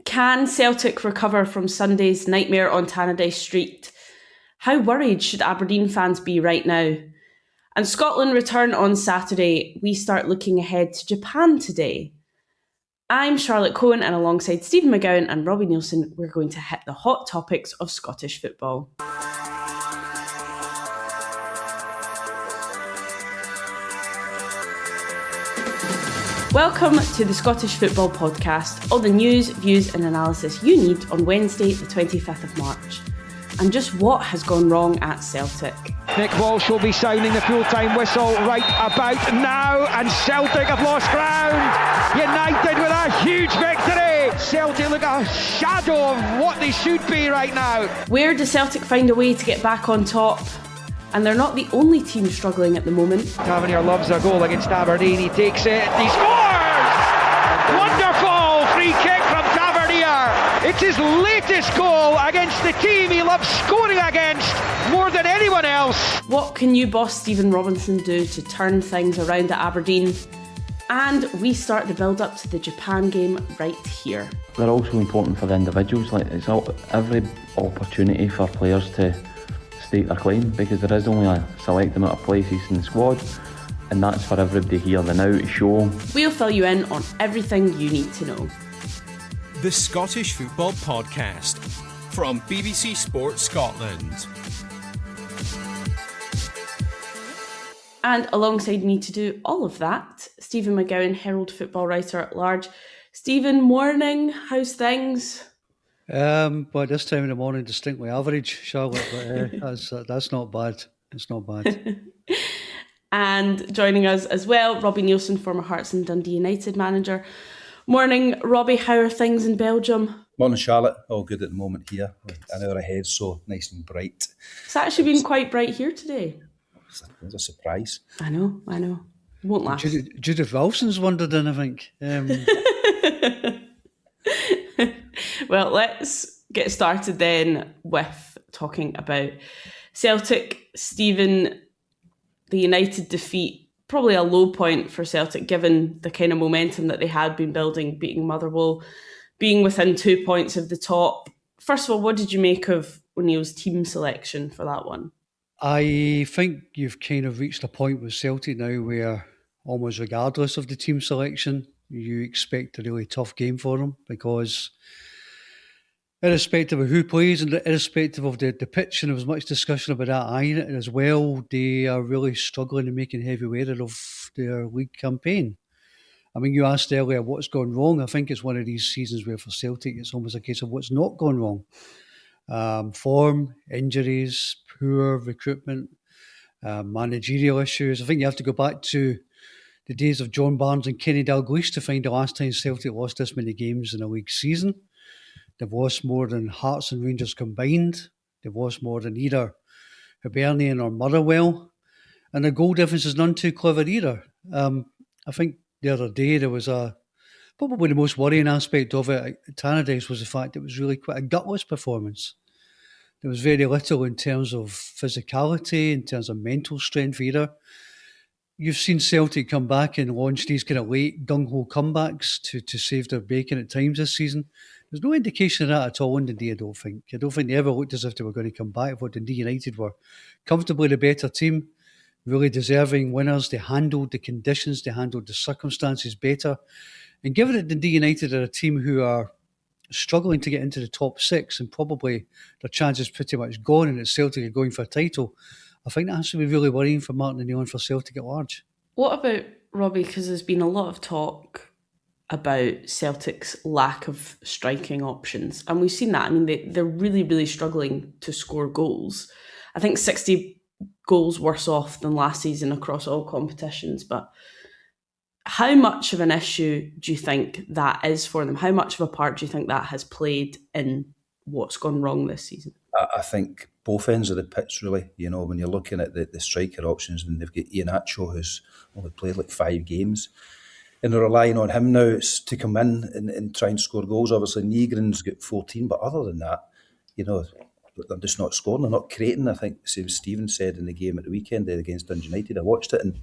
Can Celtic recover from Sunday's nightmare on Tannadice Street? How worried should Aberdeen fans be right now? And Scotland return on Saturday. We start looking ahead to Japan today. I'm Charlotte Cohen, and alongside Stephen McGowan and Robbie Neilson, we're going to hit the hot topics of Scottish football. Welcome to the Scottish Football Podcast, all the news, views and analysis you need on Wednesday the 25th of March. And just what has gone wrong at Celtic? Nick Walsh will be sounding the full-time whistle right about now, and Celtic have lost ground. United with a huge victory. Celtic look a shadow of what they should be right now. Where does Celtic find a way to get back on top? And they're not the only team struggling at the moment. Tavernier loves a goal against Aberdeen. He takes it, he scores! Wonderful free kick from Tavernier. It's his latest goal against the team he loves scoring against more than anyone else. What can new boss Stephen Robinson do to turn things around at Aberdeen? And we start the build-up to the Japan game right here. They're also important for the individuals. It's every opportunity for players to stake their claim, because there is only a select amount of places in the squad, and that's for everybody here the now to show. We'll fill you in on everything you need to know. The Scottish Football Podcast from BBC Sports Scotland. And alongside me to do all of that, Stephen McGowan, Herald football writer at large. Stephen, morning, how's things? But this time in the morning, distinctly average, Charlotte. But that's not bad. It's not bad. And joining us as well, Robbie Neilson, former Hearts and Dundee United manager. Morning, Robbie. How are things in Belgium? Morning, Charlotte. All good at the moment here. An hour ahead, so nice and bright. It's actually been quite bright here today. It's a surprise. I know. Won't last. Judith Wilson's wandered in, I think. Well, let's get started then with talking about Celtic. Stephen, the United defeat, probably a low point for Celtic given the kind of momentum that they had been building, beating Motherwell, being within 2 points of the top. First of all, what did you make of O'Neill's team selection for that one? I think you've kind of reached a point with Celtic now where almost regardless of the team selection, you expect a really tough game for them, because irrespective of who plays and irrespective of the pitch, and there was much discussion about that as well, they are really struggling and making heavy weather of their league campaign. I mean, you asked earlier what's gone wrong. I think it's one of these seasons where for Celtic it's almost a case of what's not gone wrong. Form, injuries, poor recruitment, managerial issues. I think you have to go back to the days of John Barnes and Kenny Dalglish to find the last time Celtic lost this many games in a league season. They've lost more than Hearts and Rangers combined. They've lost more than either Hibernian or Motherwell. And the goal difference is none too clever either. I think the other day there was probably the most worrying aspect of it at Tannadice was the fact it was really quite a gutless performance. There was very little in terms of physicality, in terms of mental strength either. You've seen Celtic come back and launch these kind of late gung-ho comebacks to save their bacon at times this season. There's no indication of that at all in Dundee, I don't think. I don't think they ever looked as if they were going to come back. What Dundee United were comfortably the better team, really deserving winners. They handled the conditions, they handled the circumstances better. And given that Dundee United are a team who are struggling to get into the top six and probably their chances pretty much gone and that Celtic are going for a title, I think that has to be really worrying for Martin O'Neill and for Celtic at large. What about, Robbie, because there's been a lot of talk about Celtic's lack of striking options. And we've seen that. I mean, they're really, really struggling to score goals. I think 60 goals worse off than last season across all competitions. But how much of an issue do you think that is for them? How much of a part do you think that has played in what's gone wrong this season? I think both ends of the pitch, really. You know, when you're looking at the striker options, and they've got Iheanacho, who's only played like 5 games, and they're relying on him now to come in and try and score goals. Obviously, Nygren's got 14, but other than that, you know, they're just not scoring, they're not creating. I think, same as Stephen said in the game at the weekend against Dundee United, I watched it, and,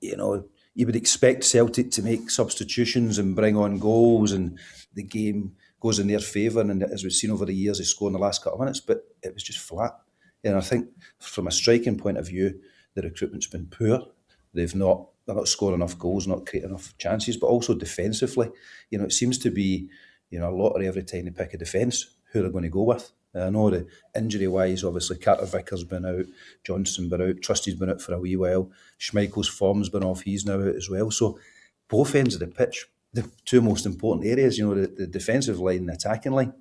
you know, you would expect Celtic to make substitutions and bring on goals, and the game goes in their favour. And as we've seen over the years, they score in the last couple of minutes, but it was just flat. And I think from a striking point of view, the recruitment's been poor. They're not scoring enough goals, not creating enough chances, but also defensively. It seems to be, a lottery every time they pick a defence, who they're going to go with. I know the injury-wise, obviously, Carter Vickers been out, Johnson been out, Trusty's been out for a wee while, Schmeichel's form's been off, he's now out as well. So both ends of the pitch, the two most important areas, the defensive line and the attacking line,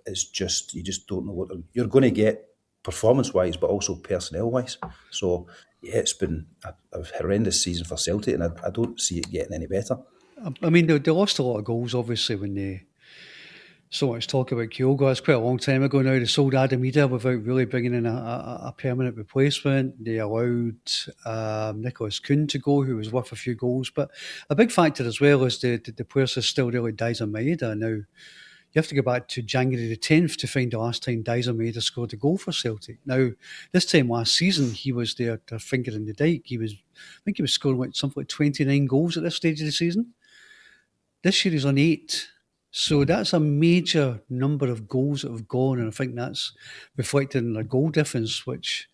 is just, you just don't know what you're going to get performance-wise, but also personnel-wise. So, yeah, it's been a horrendous season for Celtic, and I don't see it getting any better. I mean, they lost a lot of goals, obviously, when they so much talk about Kyogo. It's quite a long time ago now. They sold Adam Ida without really bringing in a permanent replacement. They allowed Nicholas Kuhn to go, who was worth a few goals. But a big factor as well is the players are still really Daizer Maeda. Now, you have to go back to January the 10th to find the last time Daizer Maeda scored a goal for Celtic. Now, this time last season, he was their finger in the dike. I think he was scoring something like 29 goals at this stage of the season. This year he's on 8. So that's a major number of goals that have gone, and I think that's reflected in their goal difference, which,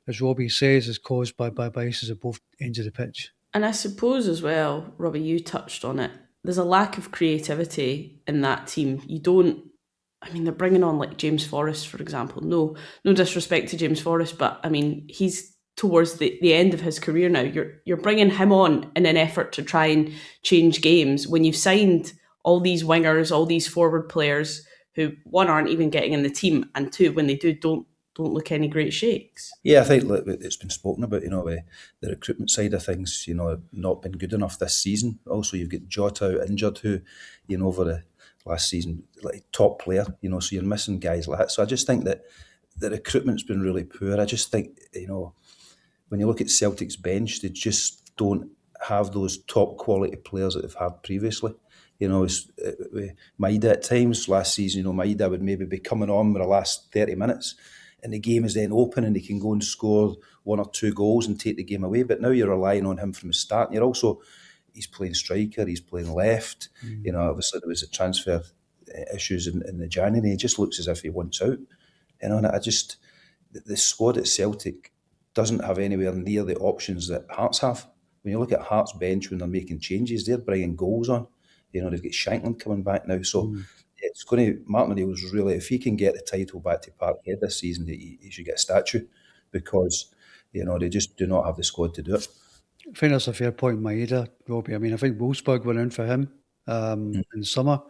as Robbie says, is caused by biases at both ends of the pitch. And I suppose as well, Robbie, you touched on it, there's a lack of creativity in that team. They're bringing on like James Forrest, for example. No disrespect to James Forrest, but I mean, he's towards the end of his career now. You're bringing him on in an effort to try and change games when you've signed all these wingers, all these forward players who, one, aren't even getting in the team, and two, when they do, don't look any great shakes. Yeah, I think it's been spoken about, with the recruitment side of things, not been good enough this season. Also, you've got Jota out injured, who, over the last season, like top player, so you're missing guys like that. So I just think that the recruitment's been really poor. I just think, when you look at Celtic's bench, they just don't have those top quality players that they've had previously. Maeda at times last season, Maeda would maybe be coming on with the last 30 minutes and the game is then open and he can go and score 1 or 2 goals and take the game away. But now you're relying on him from the start. And he's playing striker, he's playing left. Obviously there was a transfer issues in the January. It just looks as if he wants out. And the squad at Celtic doesn't have anywhere near the options that Hearts have. When you look at Hearts' bench when they're making changes, they're bringing goals on. They've got Shankland coming back now. So it's going to, Martin O'Neill's really, if he can get the title back to Parkhead this season, he should get a statue, because, they just do not have the squad to do it. I think that's a fair point, Maeda, Robbie. I mean, I think Wolfsburg went in for him in summer,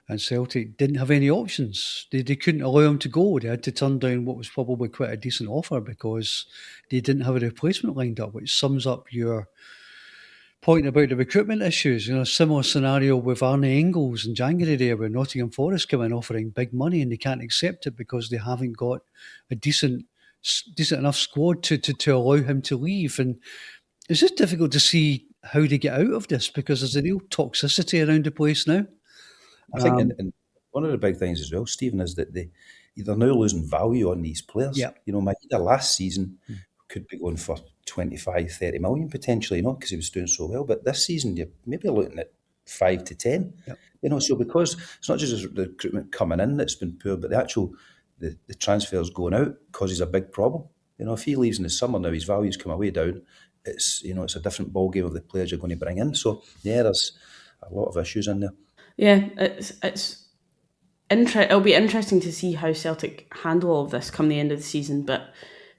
and Celtic didn't have any options. They couldn't allow him to go. They had to turn down what was probably quite a decent offer because they didn't have a replacement lined up, which sums up your point about the recruitment issues. Similar scenario with Arne Engels in January there, where Nottingham Forest come in offering big money and they can't accept it because they haven't got a decent enough squad to allow him to leave. And it's just difficult to see how they get out of this, because there's a real toxicity around the place now. I think and one of the big things as well, Stephen, is that they're now losing value on these players. Yeah. Maeda last season could be going for 25, 30 million potentially, because he was doing so well. But this season, you're maybe looking at 5 to 10. Yep. So because it's not just the recruitment coming in that's been poor, but the transfers going out causes a big problem. If he leaves in the summer now, his values come way down. It's it's a different ballgame of the players you're going to bring in. So yeah, there's a lot of issues in there. Yeah, it'll be interesting to see how Celtic handle all of this come the end of the season, but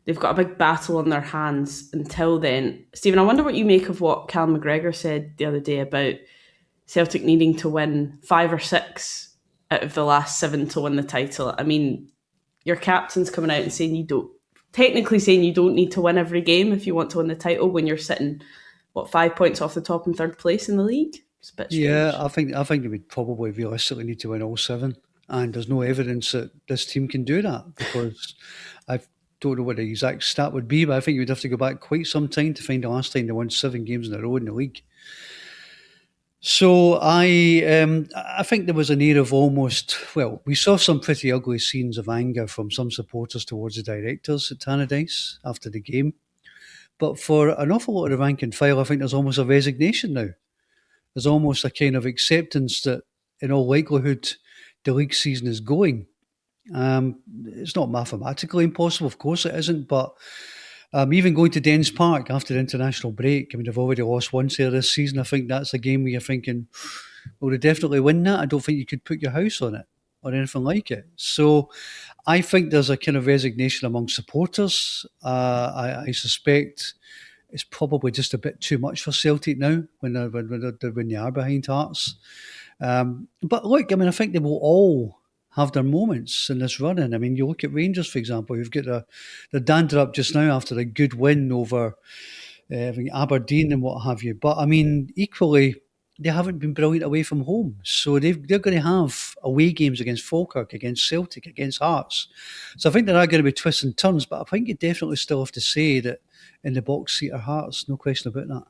they've got a big battle on their hands until then. Stephen, I wonder what you make of what Cal McGregor said the other day about Celtic needing to win 5 or 6 out of the last 7 to win the title. I mean, your captain's coming out and saying you don't need to win every game if you want to win the title, when you're sitting, 5 points off the top in 3rd place in the league? It's a bit strange. Yeah, I think they would probably realistically need to win all 7. And there's no evidence that this team can do that, because I don't know what the exact stat would be, but I think you'd have to go back quite some time to find the last time they won 7 games in a row in the league. So I think there was an air of we saw some pretty ugly scenes of anger from some supporters towards the directors at Tannadice after the game. But for an awful lot of the rank and file, I think there's almost a resignation now. There's almost a kind of acceptance that, in all likelihood, the league season is going. It's not mathematically impossible, of course it isn't, but even going to Dens Park after the international break, I mean, they've already lost once there this season. I think that's a game where you're thinking, well, they definitely win that. I don't think you could put your house on it or anything like it. So I think there's a kind of resignation among supporters. I suspect it's probably just a bit too much for Celtic now when they are behind Hearts. But look, I mean, I think they will all have their moments in this run-in. I mean, you look at Rangers, for example, you've got the dander up just now after a good win over Aberdeen and what have you. But, I mean, equally, they haven't been brilliant away from home. So they're going to have away games against Falkirk, against Celtic, against Hearts. So I think there are going to be twists and turns, but I think you definitely still have to say that in the box seat are Hearts, no question about that.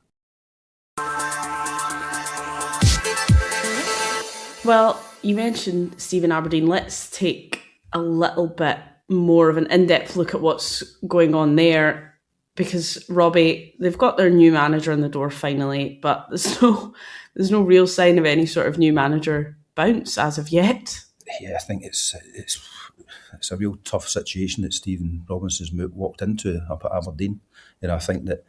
Well, you mentioned Stephen Aberdeen. Let's take a little bit more of an in-depth look at what's going on there, because Robbie, they've got their new manager in the door finally, but there's no real sign of any sort of new manager bounce as of yet. Yeah, I think it's a real tough situation that Stephen Robinson's walked into up at Aberdeen. I think that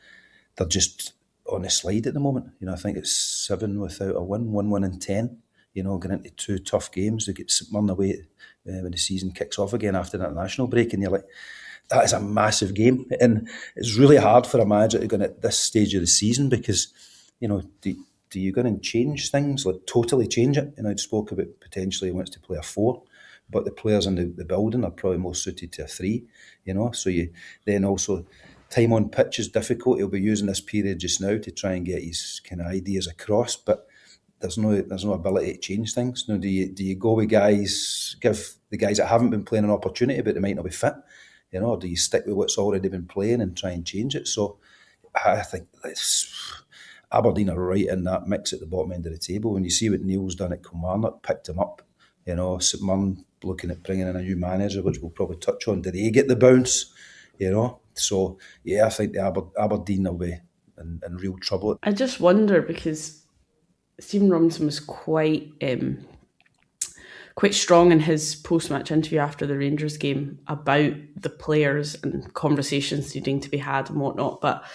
they're just on the slide at the moment. I think it's 7 without a win, 1 in 10. Going into 2 tough games. They get St Mirren away when the season kicks off again after the international break, and you're like, that is a massive game. And it's really hard for a manager to go in at this stage of the season because, do you go in and change things, like totally change it? I spoke about potentially he wants to play a 4, but the players in the building are probably more suited to a 3, so you then also time on pitch is difficult. He'll be using this period just now to try and get his kind of ideas across, but there's no ability to change things. Do you go with guys, give the guys that haven't been playing an opportunity but they might not be fit, or do you stick with what's already been playing and try and change it? So I think Aberdeen are right in that mix at the bottom end of the table. When you see what Neil's done at Kilmarnock, picked him up, St Mirren looking at bringing in a new manager, which we'll probably touch on. Did they get the bounce? So yeah, I think the Aberdeen will be in real trouble. I just wonder, because Stephen Robinson was quite strong in his post-match interview after the Rangers game about the players and conversations needing to be had and whatnot. But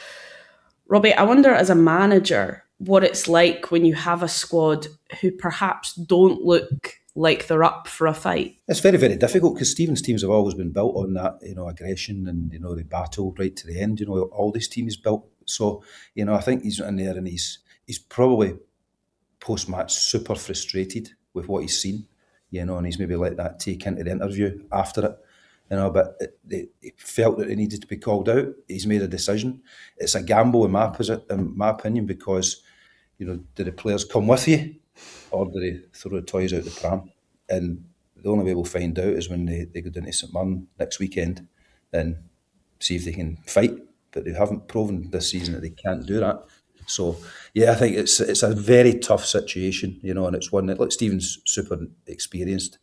Robbie, I wonder as a manager what it's like when you have a squad who perhaps don't look like they're up for a fight. It's very, very difficult because Stephen's teams have always been built on that, aggression and, the battle right to the end. All these teams built. So, I think he's in there and he's probably post-match super frustrated with what he's seen, and he's maybe let that take into the interview after it, but he felt that it needed to be called out. He's made a decision. It's a gamble in my opinion, because, do the players come with you or do they throw the toys out the pram? And the only way we'll find out is when they go down to St Mirren next weekend and see if they can fight, but they haven't proven this season that they can't do that. So, yeah, I think it's a very tough situation, and it's one that, Stephen's super experienced,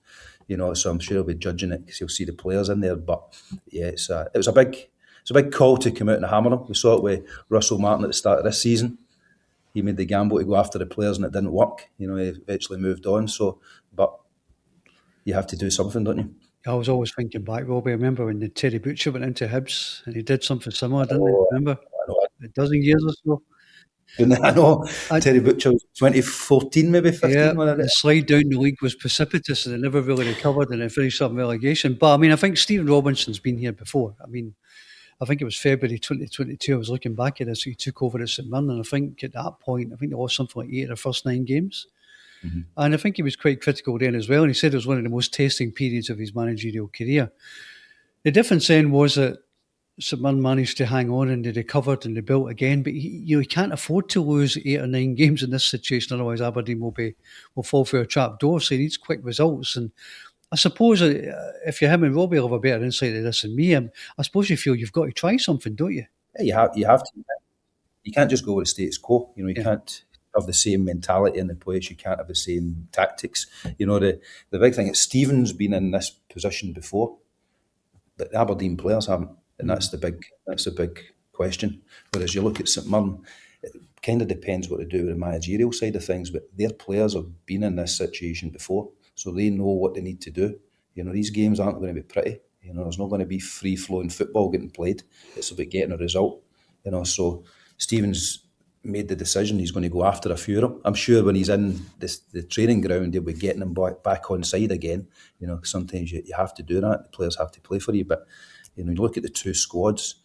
so I'm sure he'll be judging it because he'll see the players in there. But yeah, it's a big call to come out and hammer them. We saw it with Russell Martin at the start of this season. He made the gamble to go after the players and it didn't work. He eventually moved on. So, but you have to do something, don't you? I was always thinking back, Robbie, I remember when the Terry Butcher went into Hibs and he did something similar, didn't he? Remember? A dozen years or so. I know. Terry Butcher was 2014, maybe 15. Yeah, the slide down the league was precipitous and they never really recovered and they finished up in relegation. But I mean, I think Stephen Robinson's been here before. I mean, I think it was February 2022. I was looking back at this. He took over at St Mirren, and I think at that point, they lost something like 8 of their first 9 games. Mm-hmm. And I think he was quite critical then as well. And he said it was one of the most testing periods of his managerial career. The difference then was that St Mirren managed to hang on and they recovered and they built again. But he can't afford to lose 8 or 9 games in this situation. Otherwise, Aberdeen will fall through a trap door. So he needs quick results. And I suppose if you're him and Robbie will have a better insight of this than me. I suppose you feel you've got to try something, don't you? Yeah, you have to. You can't just go with the status quo. You can't have the same mentality in the place. You can't have the same tactics. The big thing is Stephen's been in this position before, but the Aberdeen players haven't, and that's the big question. Whereas you look at St Mirren, it kind of depends what they do with the managerial side of things, but their players have been in this situation before, so they know what they need to do. These games aren't going to be pretty. There's not going to be free-flowing football getting played. It's about getting a result. So Stephen's made the decision he's going to go after a few of them. I'm sure when he's in the training ground, he'll be getting them back on side again. Sometimes you have to do that. The players have to play for you. But you look at the two squads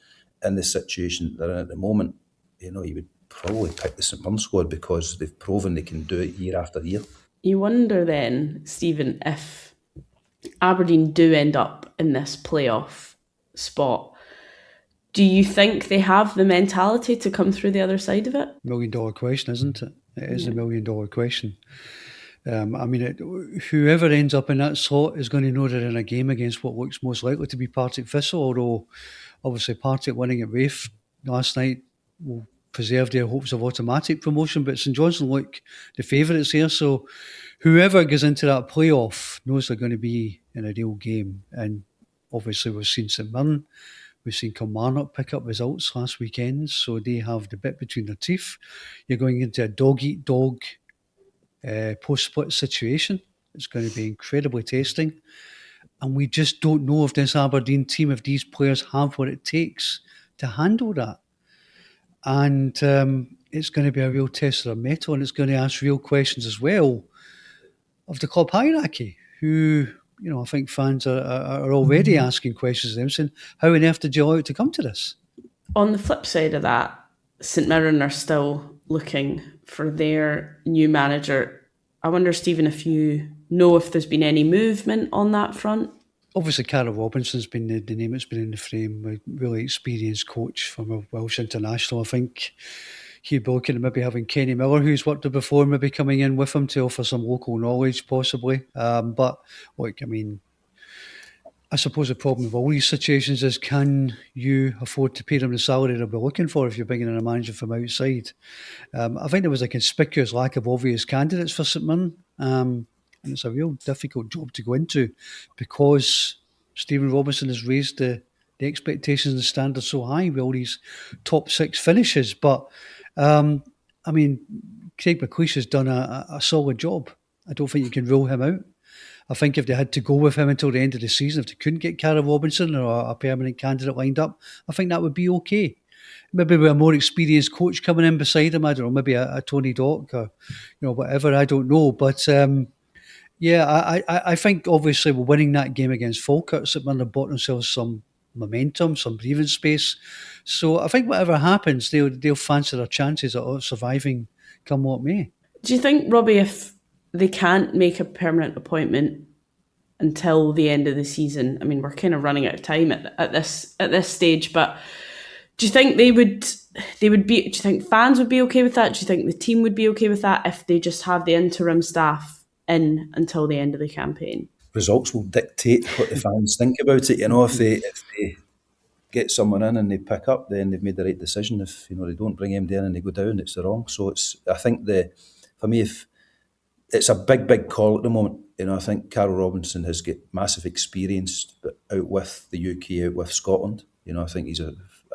in the situation they're in at the moment. You would probably pick the St Mirren squad because they've proven they can do it year after year. You wonder then, Stephen, if Aberdeen do end up in this playoff spot, do you think they have the mentality to come through the other side of it? $1 million question, isn't it? It is $1 million question. Whoever ends up in that slot is going to know they're in a game against what looks most likely to be Partick Thistle, although obviously Partick winning at Raith last night will preserve their hopes of automatic promotion, but St Johnstone look the favourites here, so whoever goes into that playoff knows they're going to be in a real game. And obviously we've seen St Mirren, we've seen Kilmarnock pick up results last weekend, so they have the bit between their teeth. You're going into a dog-eat-dog post-split situation. It's going to be incredibly tasting. And we just don't know if this Aberdeen team, if these players have what it takes to handle that. And it's going to be a real test of their mettle, and it's going to ask real questions as well of the club hierarchy, who, I think fans are already asking questions of them, saying, how on earth did you allow it to come to this? On the flip side of that, St Mirren are still looking for their new manager. I wonder, Stephen, if you know if there's been any movement on that front? Obviously, Carol Robinson's been the name that's been in the frame, a really experienced coach from a Welsh international. I think he'd be looking at maybe having Kenny Miller, who's worked there before, maybe coming in with him to offer some local knowledge, possibly. But, I suppose the problem with all these situations is, can you afford to pay them the salary they'll be looking for if you're bringing in a manager from outside? I think there was a conspicuous lack of obvious candidates for St Mirren. And it's a real difficult job to go into because Stephen Robinson has raised the expectations and the standards so high with all these top six finishes. But, Craig McLeish has done a solid job. I don't think you can rule him out. I think if they had to go with him until the end of the season, if they couldn't get Carol Robinson or a permanent candidate lined up, I think that would be okay. Maybe with a more experienced coach coming in beside him, I don't know, maybe a Tony Dock or whatever, I don't know. But I think obviously we're winning that game against Falkirk. St Mirren have bought themselves some momentum, some breathing space. So I think whatever happens, they'll fancy their chances of surviving come what may. Do you think, Robbie, if they can't make a permanent appointment until the end of the season, we're kind of running out of time at this stage, but do you think they would be? Do you think fans would be okay with that? Do you think the team would be okay with that if they just have the interim staff in until the end of the campaign? Results will dictate what the fans think about it. If they get someone in and they pick up, then they've made the right decision. If they don't bring him down and they go down, it's the wrong. So I think for me, if it's a big call at the moment. I think Carol Robinson has got massive experience, but out with the UK, out with Scotland. I think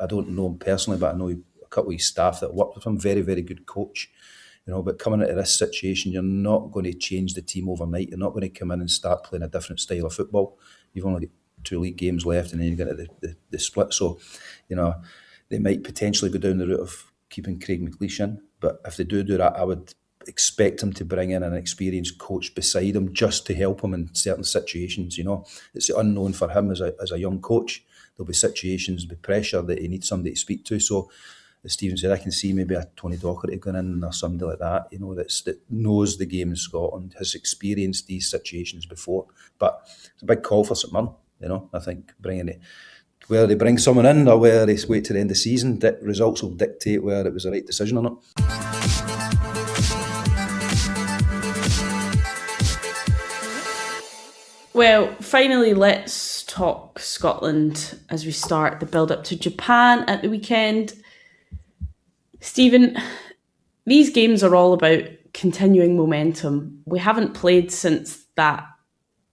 I don't know him personally, but I know a couple of his staff that work with him. Very, very good coach. But coming into this situation, you're not going to change the team overnight. You're not going to come in and start playing a different style of football. You've only got 2 league games left, and then you get into the split. So, they might potentially go down the route of keeping Craig McLeish in. But if they do that, I would expect him to bring in an experienced coach beside him just to help him in certain situations. It's the unknown for him as a young coach. There'll be situations, there'll be pressure that he needs somebody to speak to. So, as Stephen said, I can see maybe a Tony Docherty going in or somebody like that, that knows the game in Scotland, has experienced these situations before. But it's a big call for St Mirren. I think whether they bring someone in or whether they wait to the end of the season, results will dictate whether it was the right decision or not. Well, finally, let's talk Scotland as we start the build-up to Japan at the weekend. Stephen, these games are all about continuing momentum. We haven't played since that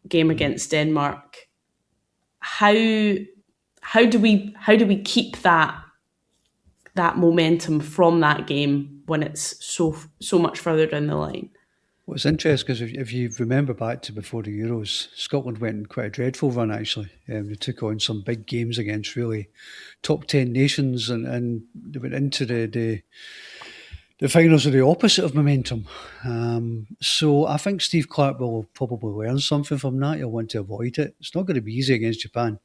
game against Denmark. How do we keep that that momentum from that game when it's so much further down the line? Well, it's interesting because if you remember back to before the Euros, Scotland went in quite a dreadful run actually. They took on some big games against really top 10 nations, and they went into the finals with the opposite of momentum. So I think Steve Clarke will probably learn something from that. He'll want to avoid it. It's not going to be easy against Japan.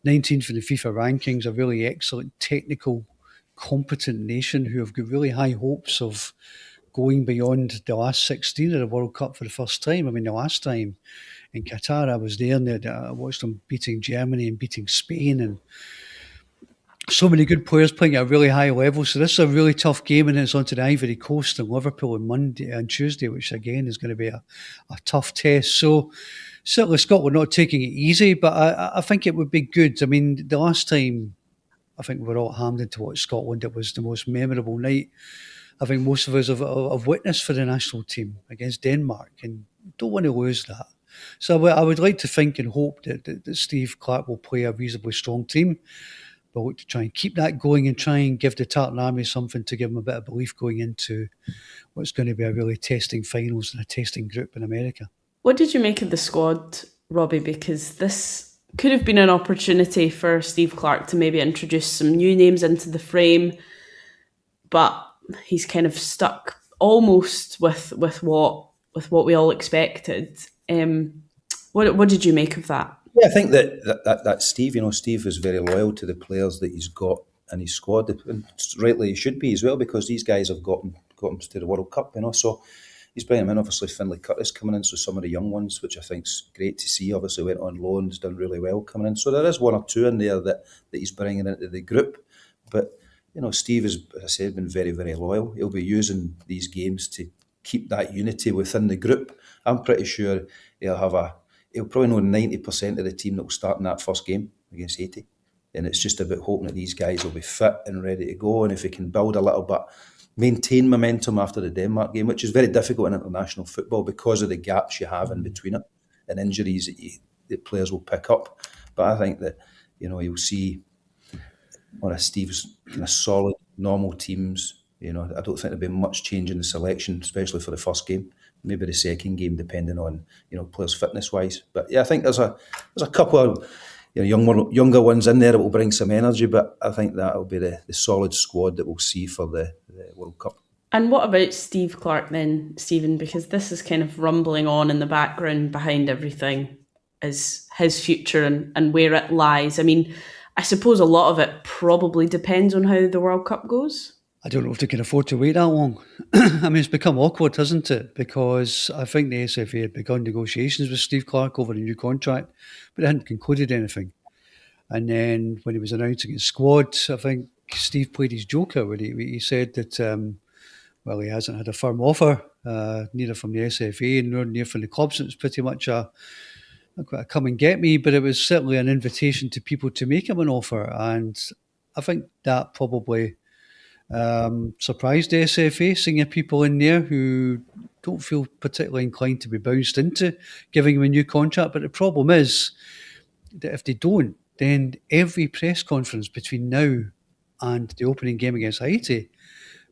19th in the FIFA rankings, a really excellent, technical, competent nation who have got really high hopes of going beyond the last 16 of the World Cup for the first time. I mean, the last time in Qatar, I was there and I watched them beating Germany and beating Spain, and so many good players playing at a really high level. So this is a really tough game, and it's onto the Ivory Coast and Liverpool on Monday and Tuesday, which again is going to be a tough test. So certainly Scotland not taking it easy, but I think it would be good. I mean, the last time I think we were all hammed to watch Scotland, it was the most memorable night I think most of us have witnessed for the national team against Denmark, and don't want to lose that. So I would like to think and hope that Steve Clarke will play a reasonably strong team. But look to try and keep that going and try and give the Tartan Army something to give them a bit of belief going into what's going to be a really testing finals and a testing group in America. What did you make of the squad, Robbie? Because this could have been an opportunity for Steve Clarke to maybe introduce some new names into the frame, but he's kind of stuck almost with what we all expected. What did you make of that? Yeah, I think that Steve, Steve is very loyal to the players that he's got in his squad, and rightly he should be as well, because these guys have got him to the World Cup, So he's bringing them in. Obviously, Finlay Curtis coming in, so some of the young ones, which I think's great to see. Obviously, went on loan, has done really well coming in. So there is one or two in there that he's bringing into the group, but. Steve has, as I said, been very, very loyal. He'll be using these games to keep that unity within the group. I'm pretty sure he'll probably know 90% of the team that will start in that first game against Haiti. And it's just about hoping that these guys will be fit and ready to go. And if he can build a little bit, maintain momentum after the Denmark game, which is very difficult in international football because of the gaps you have in between it and injuries that players will pick up. But I think that, you'll see one of Steve's kind of solid, normal teams. I don't think there'll be much change in the selection, especially for the first game. Maybe the second game, depending on players' fitness-wise. But yeah, I think there's a couple of younger ones in there that will bring some energy. But I think that'll be the solid squad that we'll see for the World Cup. And what about Steve Clarke then, Stephen? Because this is kind of rumbling on in the background behind everything, is his future and where it lies. I mean, I suppose a lot of it probably depends on how the World Cup goes. I don't know if they can afford to wait that long. I mean, it's become awkward, hasn't it? Because I think the SFA had begun negotiations with Steve Clarke over a new contract, but they hadn't concluded anything. And then when he was announcing his squad, I think Steve played his joker when he said that, he hasn't had a firm offer, neither from the SFA nor near from the clubs. It was pretty much a come and get me, but it was certainly an invitation to people to make him an offer. And I think that probably surprised the SFA, seeing people in there who don't feel particularly inclined to be bounced into giving him a new contract. But the problem is that if they don't, then every press conference between now and the opening game against Haiti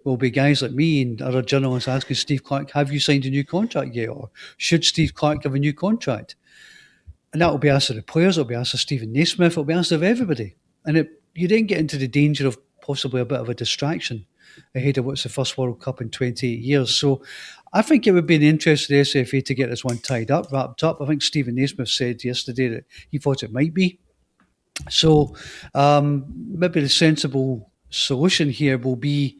will be guys like me and other journalists asking Steve Clarke, have you signed a new contract yet? Or should Steve Clarke have a new contract? And that will be asked of the players, it will be asked of Stephen Naismith, it will be asked of everybody. And you then get into the danger of possibly a bit of a distraction ahead of what's the first World Cup in 28 years. So I think it would be in the interest of the SFA to get this one wrapped up. I think Stephen Naismith said yesterday that he thought it might be. So maybe the sensible solution here will be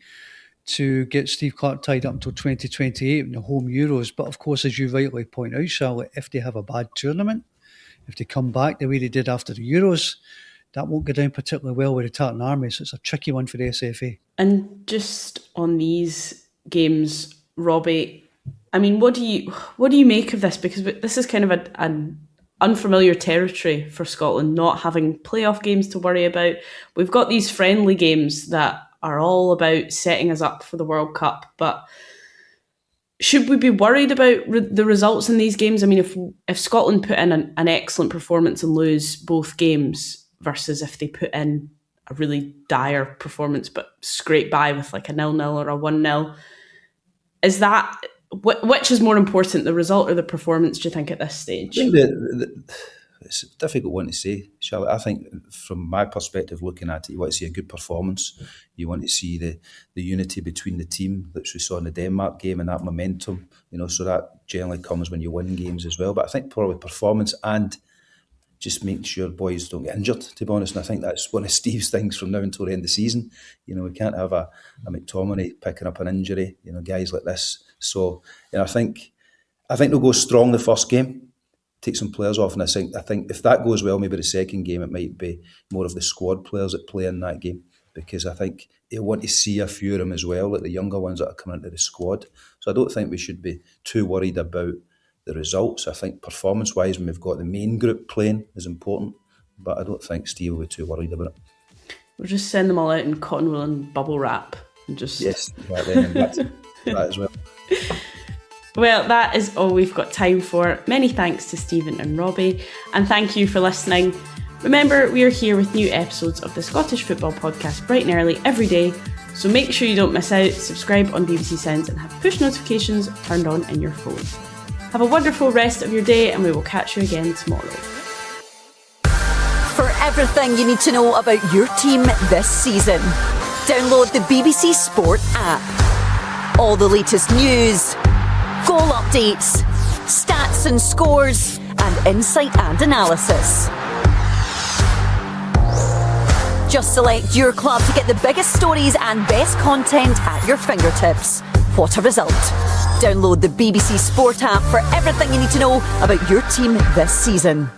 to get Steve Clarke tied up until 2028 in the home Euros. But of course, as you rightly point out, Charlotte, if they have a bad tournament, if they come back the way they did after the Euros, that won't go down particularly well with the Tartan Army. So it's a tricky one for the SFA. And just on these games, Robbie, I mean, what do you make of this? Because this is kind of an unfamiliar territory for Scotland, not having playoff games to worry about. We've got these friendly games that are all about setting us up for the World Cup, but should we be worried about the results in these games? I mean, if Scotland put in an excellent performance and lose both games versus if they put in a really dire performance, but scrape by with like a 0-0 or a 1-0. Is that, which is more important, the result or the performance, do you think, at this stage? I think it's a difficult one to say, Charlotte. I think from my perspective, looking at it, you want to see a good performance. You want to see the unity between the team that we saw in the Denmark game and that momentum, so that generally comes when you win games as well. But I think probably performance and just making sure boys don't get injured, to be honest. And I think that's one of Steve's things from now until the end of the season. We can't have a McTominay picking up an injury, guys like this. So, I think they'll go strong the first game, take some players off, and I think if that goes well, maybe the second game it might be more of the squad players that play in that game, because I think they'll want to see a few of them as well, like the younger ones that are coming into the squad. So I don't think we should be too worried about the results. I think performance-wise, when we've got the main group playing, is important, but I don't think Steve will be too worried about it. We'll just send them all out in cotton wool and bubble wrap and just... Yes, that as well. Well, that is all we've got time for. Many thanks to Stephen and Robbie, and thank you for listening. Remember, we are here with new episodes of the Scottish Football Podcast bright and early every day, so make sure you don't miss out. Subscribe on BBC Sounds and have push notifications turned on in your phone. Have a wonderful rest of your day, and we will catch you again tomorrow. For everything you need to know about your team this season, download the BBC Sport app. All the latest news, goal updates, stats and scores, and insight and analysis. Just select your club to get the biggest stories and best content at your fingertips. What a result. Download the BBC Sport app for everything you need to know about your team this season.